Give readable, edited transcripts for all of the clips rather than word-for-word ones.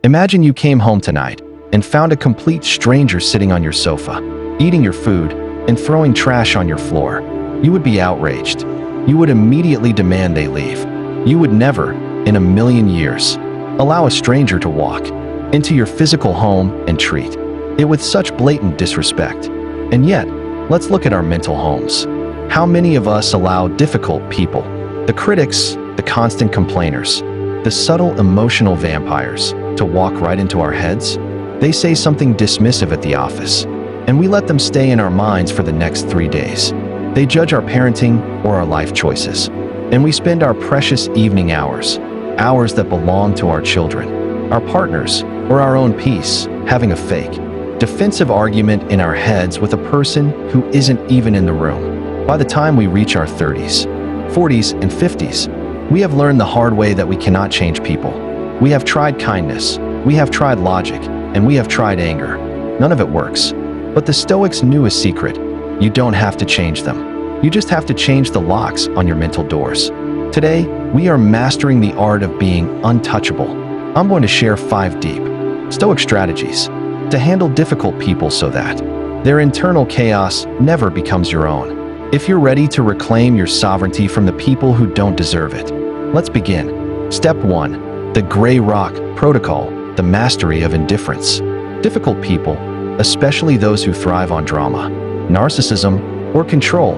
Imagine you came home tonight and found a complete stranger sitting on your sofa, eating your food and throwing trash on your floor. You would be outraged. You would immediately demand they leave. You would never, in a million years, allow a stranger to walk into your physical home and treat it with such blatant disrespect. And yet, let's look at our mental homes. How many of us allow difficult people, the critics, the constant complainers, the subtle emotional vampires, to walk right into our heads? They say something dismissive at the office, and we let them stay in our minds for the next 3 days. They judge our parenting or our life choices, and we spend our precious evening hours that belong to our children, our partners, or our own peace, having a fake, defensive argument in our heads with a person who isn't even in the room. By the time we reach our 30s, 40s, and 50s, we have learned the hard way that we cannot change people. We have tried kindness, we have tried logic, and we have tried anger. None of it works. But the Stoics knew a secret. You don't have to change them. You just have to change the locks on your mental doors. Today, we are mastering the art of being untouchable. I'm going to share 5 deep Stoic strategies to handle difficult people so that their internal chaos never becomes your own. If you're ready to reclaim your sovereignty from the people who don't deserve it, let's begin. Step 1. The Gray Rock Protocol, the mastery of indifference. Difficult people, especially those who thrive on drama, narcissism, or control,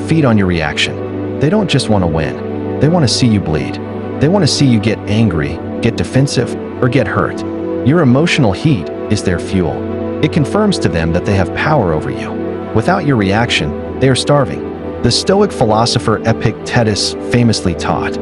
feed on your reaction. They don't just want to win. They want to see you bleed. They want to see you get angry, get defensive, or get hurt. Your emotional heat is their fuel. It confirms to them that they have power over you. Without your reaction, they are starving. The Stoic philosopher Epictetus famously taught,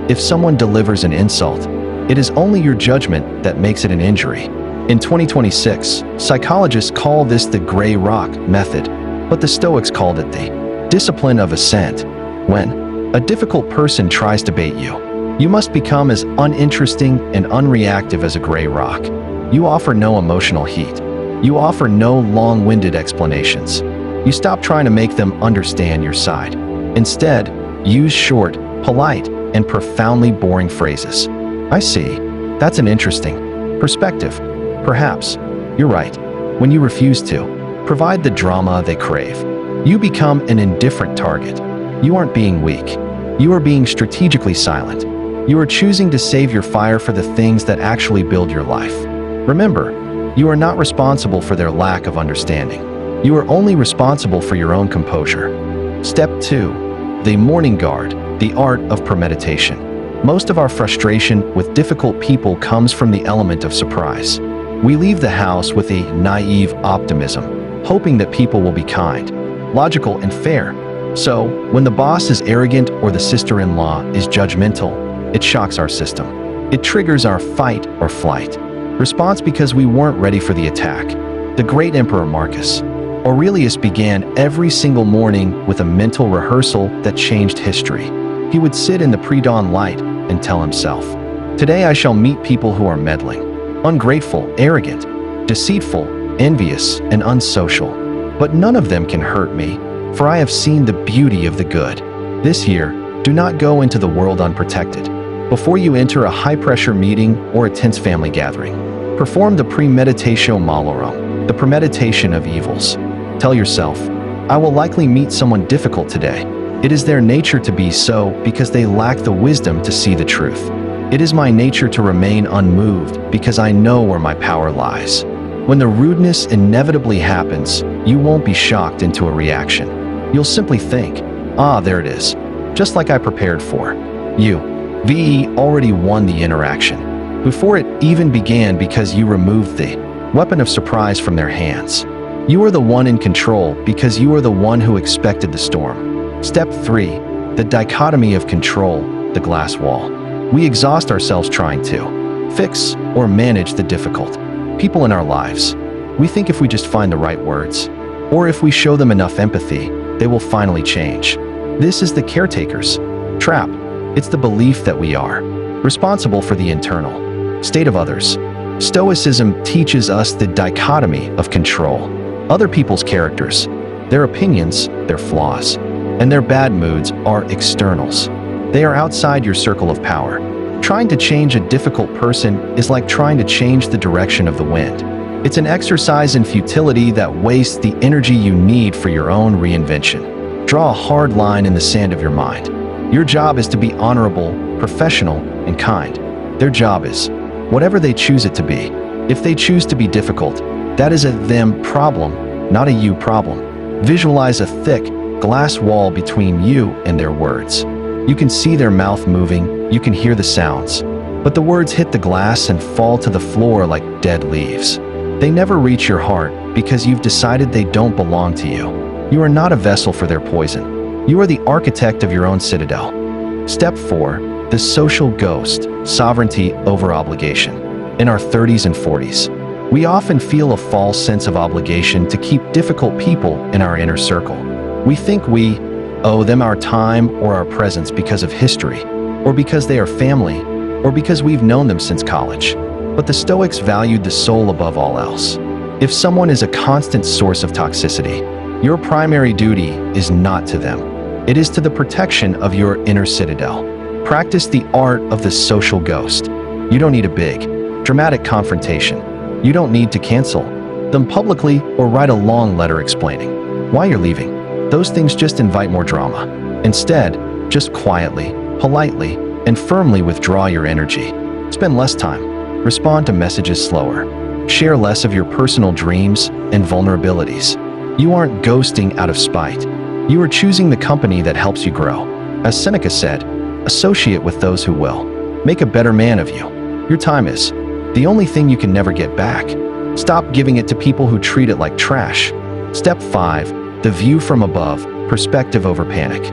if someone delivers an insult, it is only your judgment that makes it an injury. In 2026, psychologists call this the Gray Rock method, but the Stoics called it the discipline of assent. When a difficult person tries to bait you, you must become as uninteresting and unreactive as a gray rock. You offer no emotional heat. You offer no long-winded explanations. You stop trying to make them understand your side. Instead, use short, polite, and profoundly boring phrases. I see. That's an interesting perspective. Perhaps you're right. When you refuse to provide the drama they crave, you become an indifferent target. You aren't being weak. You are being strategically silent. You are choosing to save your fire for the things that actually build your life. Remember, you are not responsible for their lack of understanding. You are only responsible for your own composure. Step 2. The Morning Guard, the art of premeditation. Most of our frustration with difficult people comes from the element of surprise. We leave the house with a naive optimism, hoping that people will be kind, logical, and fair. So, when the boss is arrogant or the sister-in-law is judgmental, it shocks our system. It triggers our fight or flight response because we weren't ready for the attack. The great Emperor Marcus Aurelius began every single morning with a mental rehearsal that changed history. He would sit in the pre-dawn light and tell himself, "Today I shall meet people who are meddling, ungrateful, arrogant, deceitful, envious, and unsocial. But none of them can hurt me, for I have seen the beauty of the good. This year, do not go into the world unprotected. Before you enter a high-pressure meeting or a tense family gathering, perform the premeditatio malorum, the premeditation of evils. Tell yourself, I will likely meet someone difficult today. It is their nature to be so because they lack the wisdom to see the truth. It is my nature to remain unmoved because I know where my power lies. When the rudeness inevitably happens, you won't be shocked into a reaction. You'll simply think, ah, there it is, just like I prepared for. You, VE, already won the interaction before it even began because you removed the weapon of surprise from their hands. You are the one in control because you are the one who expected the storm. Step 3. The dichotomy of control, the glass wall. We exhaust ourselves trying to fix or manage the difficult people in our lives. We think if we just find the right words, or if we show them enough empathy, they will finally change. This is the caretaker's trap. It's the belief that we are responsible for the internal state of others. Stoicism teaches us the dichotomy of control. Other people's characters, their opinions, their flaws, and their bad moods are externals. They are outside your circle of power. Trying to change a difficult person is like trying to change the direction of the wind. It's an exercise in futility that wastes the energy you need for your own reinvention. Draw a hard line in the sand of your mind. Your job is to be honorable, professional, and kind. Their job is whatever they choose it to be. If they choose to be difficult, that is a them problem, not a you problem. Visualize a thick, glass wall between you and their words. You can see their mouth moving, you can hear the sounds, but the words hit the glass and fall to the floor like dead leaves. They never reach your heart because you've decided they don't belong to you. You are not a vessel for their poison. You are the architect of your own citadel. Step 4. The social ghost, sovereignty over obligation. In our 30s and 40s, we often feel a false sense of obligation to keep difficult people in our inner circle. We think we owe them our time or our presence because of history, or because they are family, or because we've known them since college. But the Stoics valued the soul above all else. If someone is a constant source of toxicity, your primary duty is not to them. It is to the protection of your inner citadel. Practice the art of the social ghost. You don't need a big, dramatic confrontation. You don't need to cancel them publicly or write a long letter explaining why you're leaving. Those things just invite more drama. Instead, just quietly, politely, and firmly withdraw your energy. Spend less time. Respond to messages slower. Share less of your personal dreams and vulnerabilities. You aren't ghosting out of spite. You are choosing the company that helps you grow. As Seneca said, associate with those who will. Make a better man of you. Your time is the only thing you can never get back. Stop giving it to people who treat it like trash. Step 5. The view from above, perspective over panic.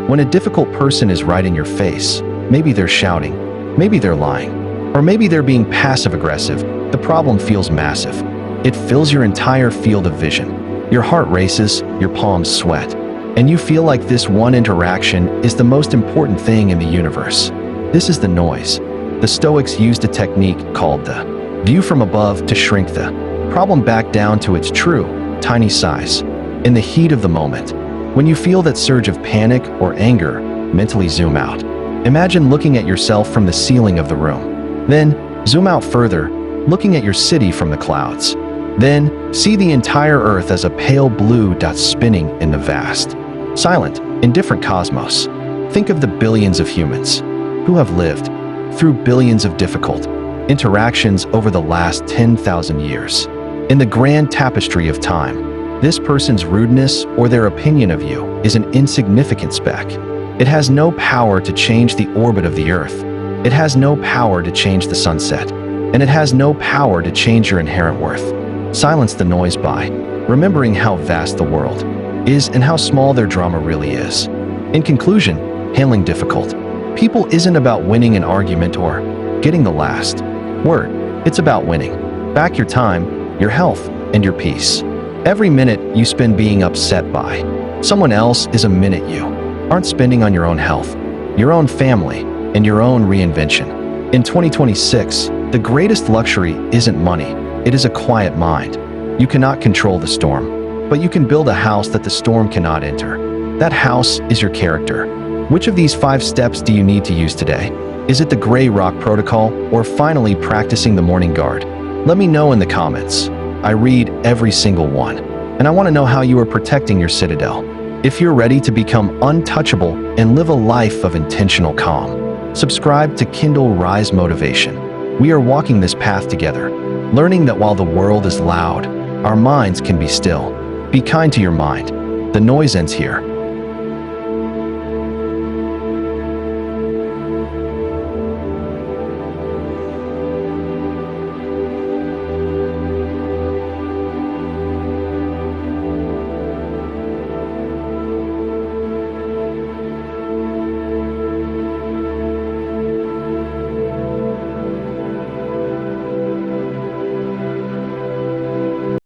When a difficult person is right in your face, maybe they're shouting, maybe they're lying, or maybe they're being passive-aggressive, the problem feels massive. It fills your entire field of vision. Your heart races, your palms sweat, and you feel like this one interaction is the most important thing in the universe. This is the noise. The Stoics used a technique called the view from above to shrink the problem back down to its true, tiny size. In the heat of the moment, when you feel that surge of panic or anger, mentally zoom out. Imagine looking at yourself from the ceiling of the room. Then, zoom out further, looking at your city from the clouds. Then, see the entire Earth as a pale blue dot spinning in the vast, silent, indifferent cosmos. Think of the billions of humans who have lived through billions of difficult interactions over the last 10,000 years. In the grand tapestry of time, this person's rudeness or their opinion of you is an insignificant speck. It has no power to change the orbit of the Earth. It has no power to change the sunset, and it has no power to change your inherent worth. Silence the noise by remembering how vast the world is and how small their drama really is. In conclusion, handling difficult people isn't about winning an argument or getting the last word. It's about winning back your time, your health, and your peace. Every minute you spend being upset by someone else is a minute you aren't spending on your own health, your own family, and your own reinvention. In 2026, the greatest luxury isn't money, it is a quiet mind. You cannot control the storm, but you can build a house that the storm cannot enter. That house is your character. Which of these 5 steps do you need to use today? Is it the Gray Rock Protocol or finally practicing the Morning Guard? Let me know in the comments. I read every single one, and I want to know how you are protecting your citadel. If you're ready to become untouchable and live a life of intentional calm, subscribe to Kindle Rise Motivation. We are walking this path together, learning that while the world is loud, our minds can be still. Be kind to your mind. The noise ends here.